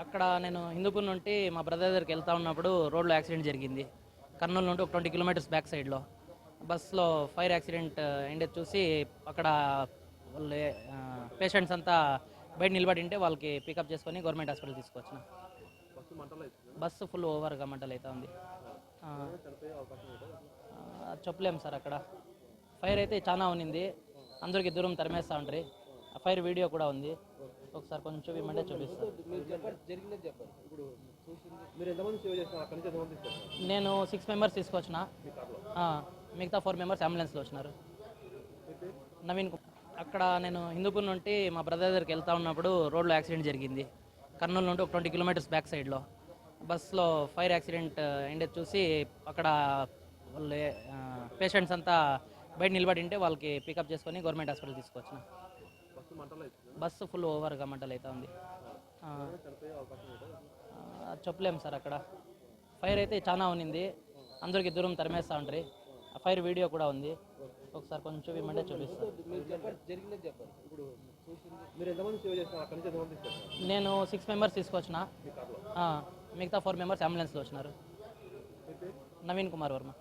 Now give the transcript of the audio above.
అక్కడ నేను హిందూపూర్ నుండి మా బ్రదర్ దగ్గరికి వెళ్తా ఉన్నప్పుడు రోడ్లో యాక్సిడెంట్ జరిగింది. కర్నూలు నుండి ఒక 20 కిలోమీటర్స్ బ్యాక్ సైడ్లో బస్సులో ఫైర్ యాక్సిడెంట్ అయింది చూసి అక్కడ వాళ్ళు పేషెంట్స్ అంతా బయట నిలబడి ఉంటే వాళ్ళకి పికప్ చేసుకొని గవర్నమెంట్ హాస్పిటల్ తీసుకొచ్చిన. బస్సు ఫుల్ ఓవర్గా మంటలు అవుతా ఉంది. చెప్పలేము సార్, అక్కడ ఫైర్ అయితే చాలా ఉన్నింది. అందరికి దూరం తరిమేస్తూ ఉంటారు. ఆ ఫైర్ వీడియో కూడా ఉంది, ఒకసారి కొంచెం చూపిమంటే చూపిస్తాను. నేను 6 మెంబర్స్ తీసుకొచ్చిన, మిగతా 4 మెంబర్స్ అంబులెన్స్లో వచ్చినారు. నవీన్ అక్కడ నేను హిందూపూర్ నుండి మా బ్రదర్ దగ్గరికి వెళ్తా ఉన్నప్పుడు రోడ్లో యాక్సిడెంట్ జరిగింది. కర్నూలు నుండి ఒక 20 కిలోమీటర్స్ బ్యాక్ సైడ్లో బస్సులో ఫైర్ యాక్సిడెంట్ అయింది చూసి అక్కడ వాళ్ళు పేషెంట్స్ అంతా బయట నిలబడి ఉంటే వాళ్ళకి పికప్ చేసుకొని గవర్నమెంట్ హాస్పిటల్ తీసుకొచ్చిన. బస్సు ఫుల్ ఓవర్గా మంటలు అవుతా ఉంది. చెప్పలేము సార్, అక్కడ ఫైర్ అయితే చాలా ఉన్నింది. అందరికి దూరం తరిమేస్తూ ఉంటారు. ఆ ఫైర్ వీడియో కూడా ఉంది, ఒకసారి కొంచెం చూపిమంటే చూపిస్తాను. నేను 6 మెంబర్స్ తీసుకొచ్చిన, మిగతా 4 మెంబర్స్ అంబులెన్స్లో వచ్చినారు. నవీన్ కుమార్ వర్మ.